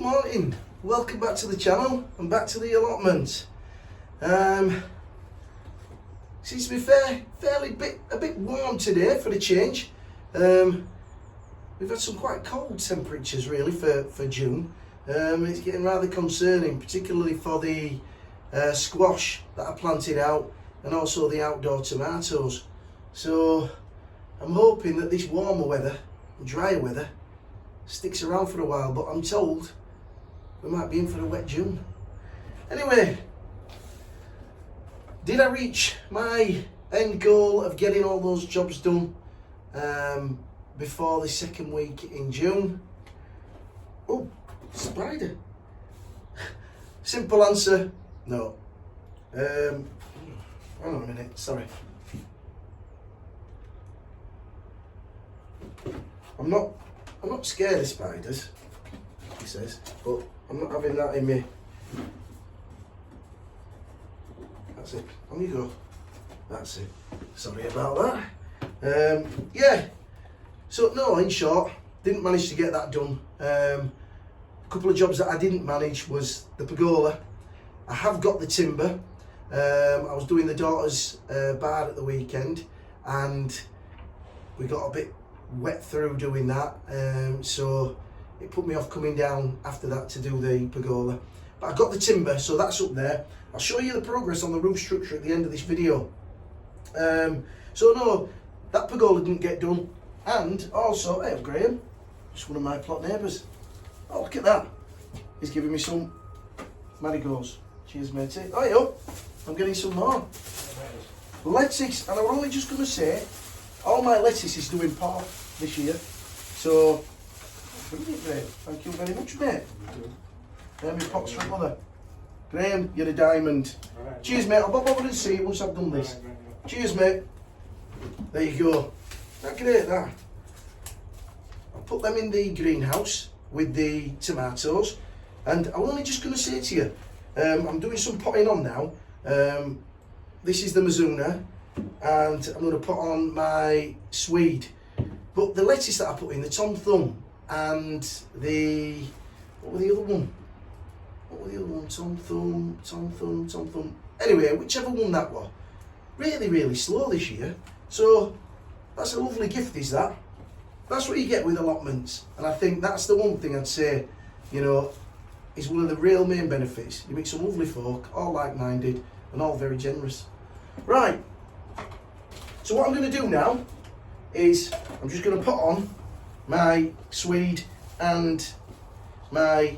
morning, welcome back to the channel and back to the allotment. Seems to be a bit warm today for the change. We've had some quite cold temperatures really for June. It's getting rather concerning, particularly for the squash that I planted out and also the outdoor tomatoes. So I'm hoping that this warmer weather and drier weather sticks around for a while, but I'm told we might be in for a wet June. Anyway, did I reach my end goal of getting all those jobs done before the second week in June? Oh, spider. Simple answer, no. Hang on a minute, sorry. I'm not scared of spiders, he says, but I'm not having that in me. That's it, on you go. That's it. Sorry about that. Yeah, so no, in short, didn't manage to get that done. A couple of jobs that I didn't manage was the pergola. I have got the timber. I was doing the daughter's bar at the weekend and we got a bit wet through doing that, so it put me off coming down after that to do the pergola. But I got the timber, so that's up there. I'll show you the progress on the roof structure at the end of this video. So no, that pergola didn't get done. And also, hey Graham, just one of my plot neighbours. Oh, look at that. He's giving me some marigolds. Cheers, matey. Oh, yo, I'm getting some more. Lettuce, and I was only just going to say, all my lettuce is doing part this year. So, brilliant, Graham. Thank you very much, mate. There my pots from mother. Graham, you're a diamond. Right. Cheers, mate. I'll pop over and see you once I've done this. Right. Cheers, mate. There you go. That great, that. I'll put them in the greenhouse with the tomatoes. And I'm only just going to say to you, I'm doing some potting on now. This is the Mizuna, and I'm going to put on my Swede. But the lettuce that I put in, the Tom Thumb, and the, what were the other one? Tom Thumb. Anyway, whichever one that was, really slow this year. So that's a lovely gift, is that? That's what you get with allotments. And I think that's the one thing I'd say, you know, is one of the real main benefits. You meet some lovely folk, all like-minded, and all very generous. Right, so what I'm going to do now is I'm just going to put on my Swede and my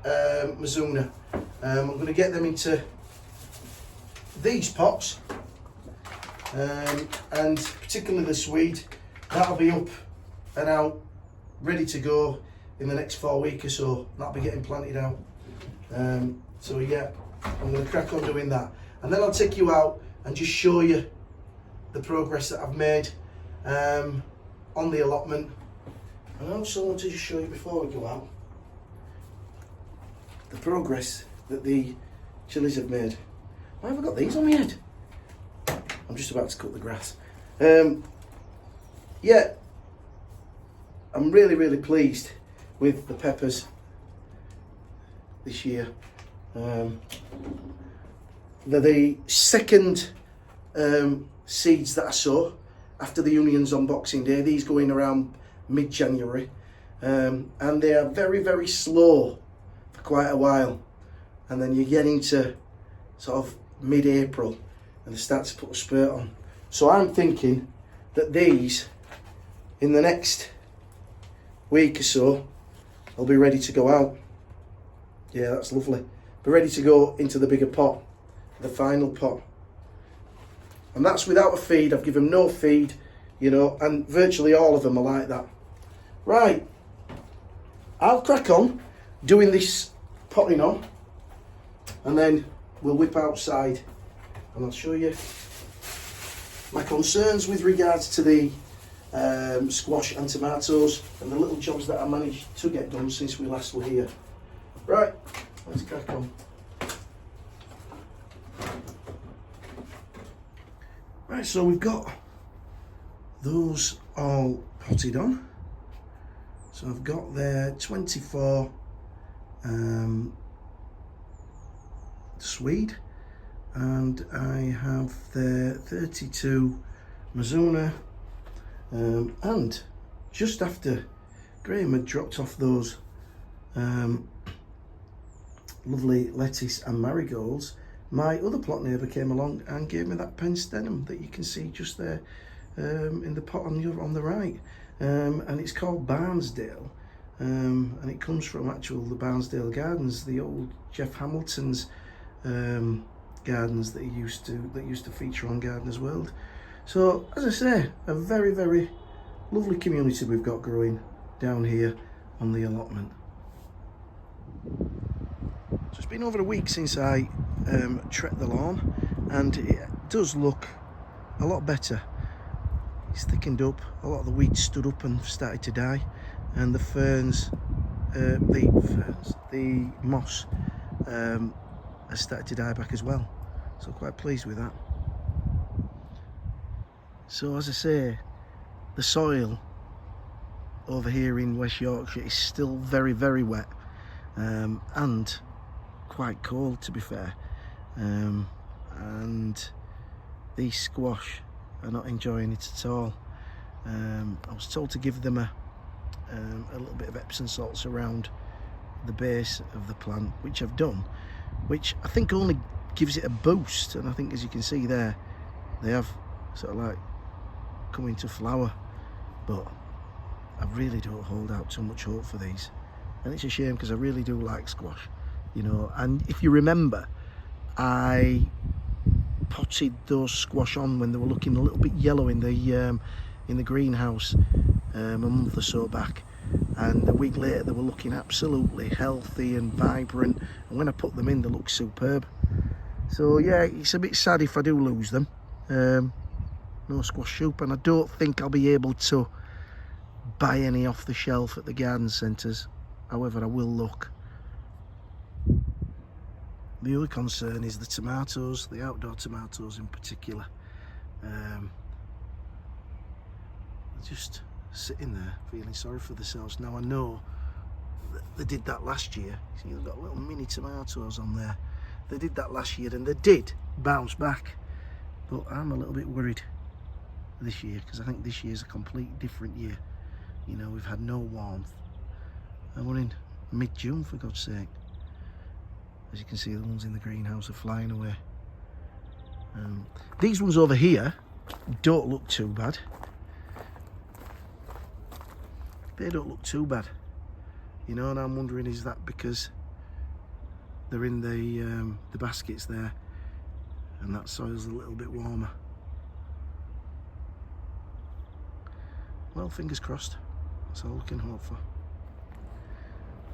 Mizuna. I'm going to get them into these pots, and particularly the Swede, that'll be up and out, ready to go in the next 4 weeks or so. That'll be getting planted out. So yeah, I'm going to crack on doing that, and then I'll take you out and just show you the progress that I've made on the allotment. And I also want to just show you before we go out the progress that the chilies have made. Why have I got these on my head? I'm just about to cut the grass. Yeah, I'm really pleased with the peppers this year. They're the second seeds that I sow after the onions on Boxing Day. These go in around mid-January, and they are very slow for quite a while, and then you get into sort of mid-April and they start to put a spurt on. So I'm thinking that these, in the next week or so, will be ready to go out. Yeah, that's lovely. Be ready to go into the bigger pot, the final pot. And that's without a feed. I've given them no feed, you know, and virtually all of them are like that. Right, I'll crack on doing this potting on, and then we'll whip outside and I'll show you my concerns with regards to the squash and tomatoes and the little jobs that I managed to get done since we last were here. Right, let's crack on. Right, so we've got those all potted on. So I've got there 24 Swede, and I have the 32 Mizuna, and just after Graham had dropped off those lovely lettuce and marigolds, my other plot neighbour came along and gave me that penstanum that you can see just there in the pot on the right, and it's called Barnsdale, and it comes from the Barnsdale Gardens, the old Jeff Hamilton's gardens that used to feature on Gardeners World. So as I say, a very, very lovely community we've got growing down here on the allotment. So it's been over a week since I trekked the lawn, and it does look a lot better. It's thickened up, a lot of the weeds stood up and started to die, and the the moss has started to die back as well. So quite pleased with that. So as I say, the soil over here in West Yorkshire is still very, very wet, and quite cold, to be fair, and these squash are not enjoying it at all. I was told to give them a little bit of Epsom salts around the base of the plant, which I've done, which I think only gives it a boost, and I think, as you can see there, they have sort of like come into flower, but I really don't hold out too much hope for these, and it's a shame because I really do like squash, you know. And if you remember, I potted those squash on when they were looking a little bit yellow in the greenhouse a month or so back, and a week later they were looking absolutely healthy and vibrant, and when I put them in they look superb. So yeah, it's a bit sad if I do lose them. No squash soup, and I don't think I'll be able to buy any off the shelf at the garden centres. However, I will look. The other concern is the tomatoes, the outdoor tomatoes in particular. They're just sitting there feeling sorry for themselves. Now I know that they did that last year. See, they've got little mini tomatoes on there. They did that last year and they did bounce back. But I'm a little bit worried this year, because I think this year's a completely different year. You know, we've had no warmth, and we're in mid-June, for God's sake. As you can see, the ones in the greenhouse are flying away. These ones over here don't look too bad. They don't look too bad, you know, and I'm wondering, is that because they're in the baskets there and that soil's a little bit warmer? Well, fingers crossed. That's all we can hope for.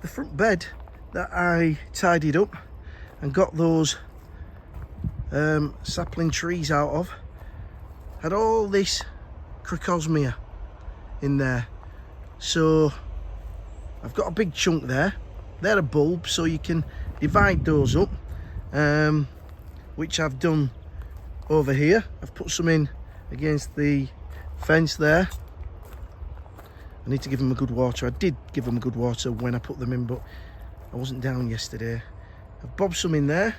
The front bed that I tidied up and got those sapling trees out of had all this crocosmia in there. So I've got a big chunk there. They're a bulb, so you can divide those up, which I've done over here. I've put some in against the fence there. I need to give them a good water. I did give them a good water when I put them in, but I wasn't down yesterday. I've bobbed some in there,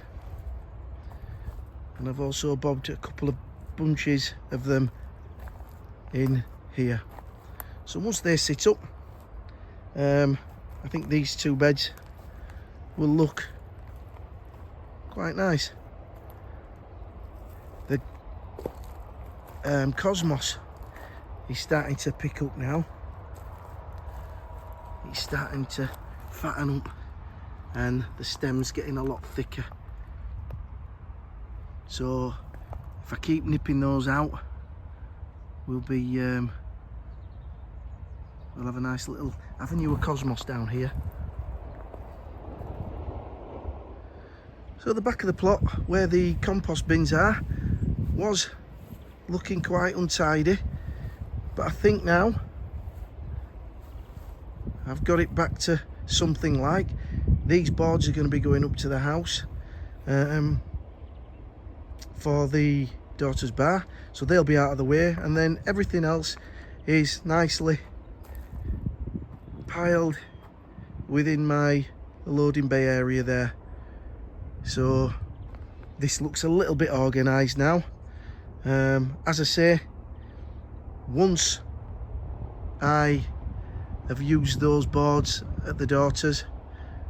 and I've also bobbed a couple of bunches of them in here. So once they sit up, I think these two beds will look quite nice. The cosmos is starting to pick up now. It's starting to fatten up, and the stem's getting a lot thicker. So if I keep nipping those out, we'll have a nice little avenue of cosmos down here. So the back of the plot, where the compost bins are, was looking quite untidy, but I think now I've got it back to something like. These boards are going to be going up to the house for the daughter's bar, so they'll be out of the way, and then everything else is nicely piled within my the loading bay area there. So this looks a little bit organised now. As I say, once I have used those boards at the daughters,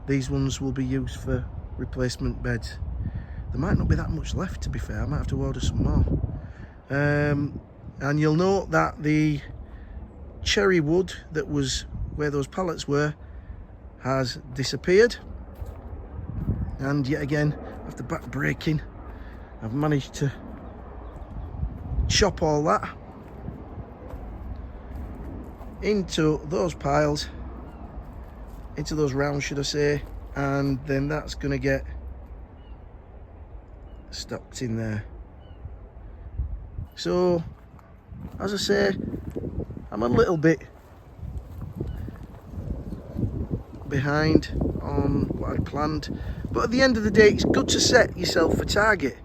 these ones will be used for replacement beds. There might not be that much left, to be fair. I might have to order some more. And you'll note that the cherry wood that was where those pallets were has disappeared. And yet again, after back breaking, I've managed to chop all that into those piles, into those rounds, should I say, and then that's going to get stocked in there. So, as I say, I'm a little bit behind on what I'd planned, but at the end of the day, it's good to set yourself a target.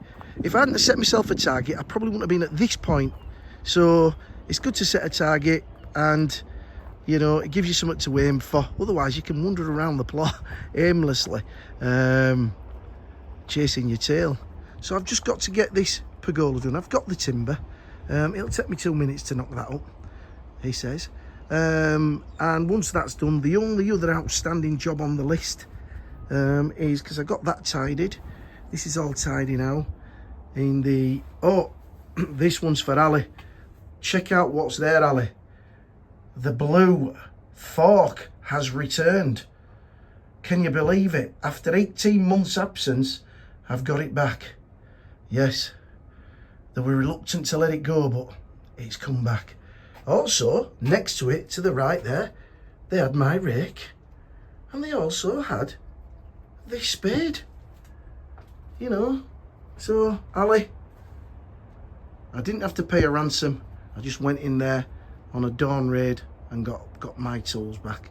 If I hadn't set myself a target, I probably wouldn't have been at this point. So it's good to set a target, and you know, it gives you something to aim for. Otherwise you can wander around the plot aimlessly, chasing your tail. So I've just got to get this pergola done. I've got the timber. It'll take me 2 minutes to knock that up, he says. And once that's done, the only other outstanding job on the list is, because I got that tidied, this is all tidy now. In the, oh, this one's for Ali. Check out what's there, Ali. The blue fork has returned. Can you believe it? After 18 months absence, I've got it back. Yes, they were reluctant to let it go, but it's come back. Also, next to it, to the right there, they had my rake, and they also had this spade. You know, so Ali, I didn't have to pay a ransom. I just went in there on a dawn raid and got my tools back.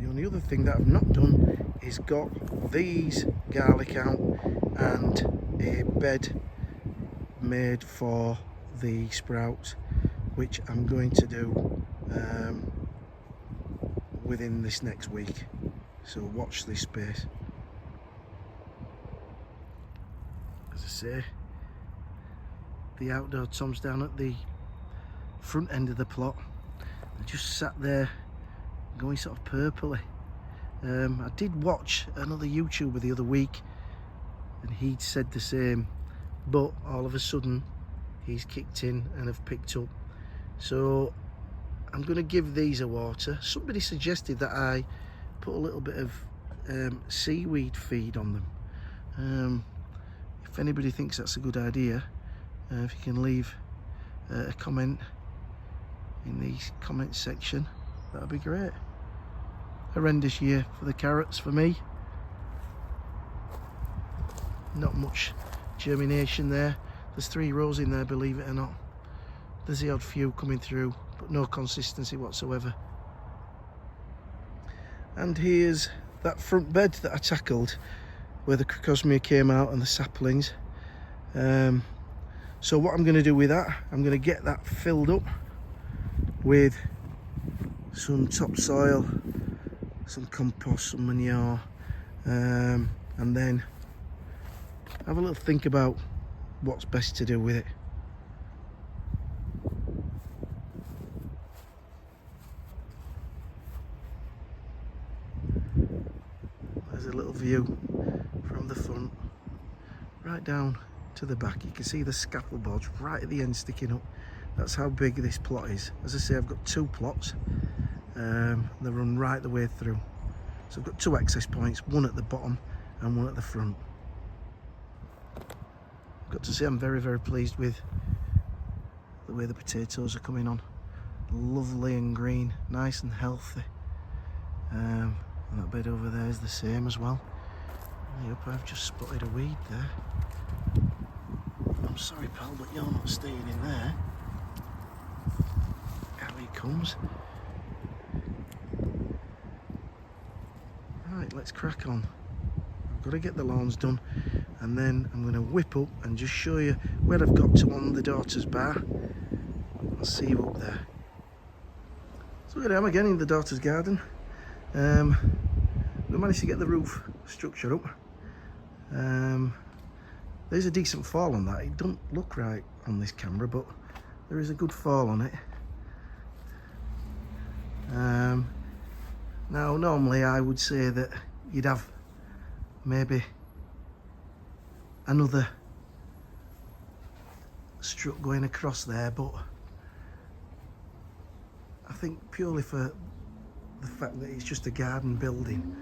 The only other thing that I've not done is got these garlic out and a bed made for the sprouts, which I'm going to do within this next week. So watch this space. As I say, the outdoor toms down at the front end of the plot, I just sat there going sort of purpley. I did watch another YouTuber the other week and he'd said the same, but all of a sudden he's kicked in and have picked up. So I'm going to give these a water. Somebody suggested that I put a little bit of seaweed feed on them. If anybody thinks that's a good idea, if you can leave a comment in the comment section, that would be great. Horrendous year for the carrots for me. Not much germination there. There's 3 rows in there, believe it or not. There's the odd few coming through, but no consistency whatsoever. And here's that front bed that I tackled, where the crocosmia came out and the saplings. So what I'm going to do with that, I'm going to get that filled up with some topsoil, some compost, some manure, and then have a little think about what's best to do with it. There's a little view from the front right down to the back. You can see the scaffold boards right at the end sticking up. That's how big this plot is. As I say, I've got 2 plots. They run right the way through. So I've got 2 access points, one at the bottom and one at the front. I've got to say, I'm very, very pleased with the way the potatoes are coming on. Lovely and green, nice and healthy. And that bed over there is the same as well. I hope I've just spotted a weed there. I'm sorry, pal, but you're not staying in there. Out he comes. Right, let's crack on. I've got to get the lawns done, and then I'm going to whip up and just show you where I've got to on the daughter's bar. I'll see you up there. So here I am again in the daughter's garden. we managed to get the roof structure up. There's a decent fall on that. It doesn't look right on this camera, but there is a good fall on it. Now normally I would say that you'd have maybe another strut going across there, but I think purely for the fact that it's just a garden building,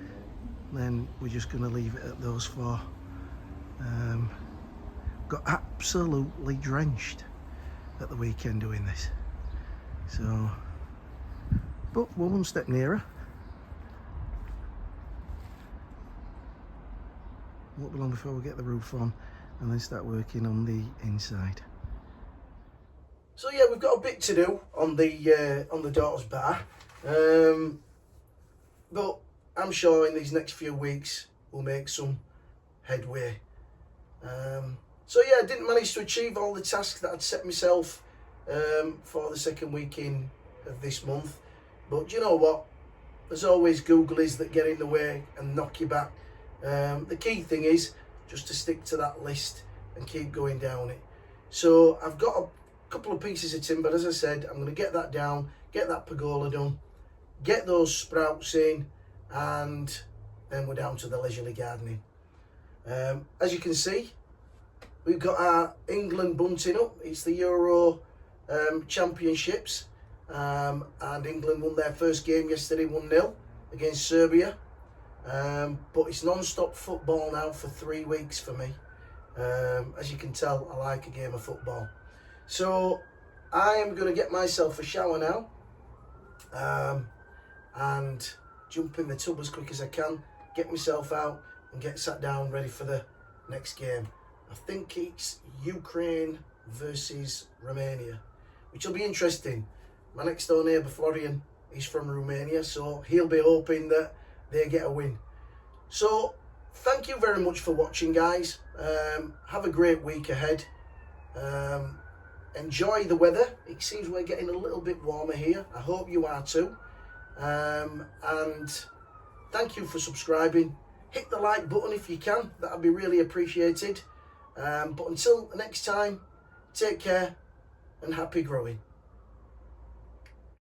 then we're just going to leave it at those four. Got absolutely drenched at the weekend doing this, so but we're one step nearer. Won't be long before we get the roof on and then start working on the inside. So yeah, we've got a bit to do on the daughter's bar, but I'm sure in these next few weeks we'll make some headway. So yeah, I didn't manage to achieve all the tasks that I'd set myself for the second week of this month, but you know what? There's always Googlies that get in the way and knock you back. The key thing is just to stick to that list and keep going down it. So I've got a couple of pieces of timber, as I said. I'm going to get that down, get that pergola done, get those sprouts in, and then we're down to the leisurely gardening. As you can see, we've got our England bunting up. It's the Euro Championships, and England won their first game yesterday 1-0 against Serbia. But it's non-stop football now for 3 weeks for me. As you can tell, I like a game of football. So I am going to get myself a shower now, and jump in the tub as quick as I can, get myself out and get sat down ready for the next game. I think it's Ukraine versus Romania, which will be interesting. My next door neighbour Florian is from Romania, so he'll be hoping that they get a win. So thank you very much for watching, guys. Have a great week ahead. Enjoy the weather. It seems we're getting a little bit warmer here. I hope you are too. And thank you for subscribing. Hit the like button if you can. That would be really appreciated. But until the next time, take care and happy growing.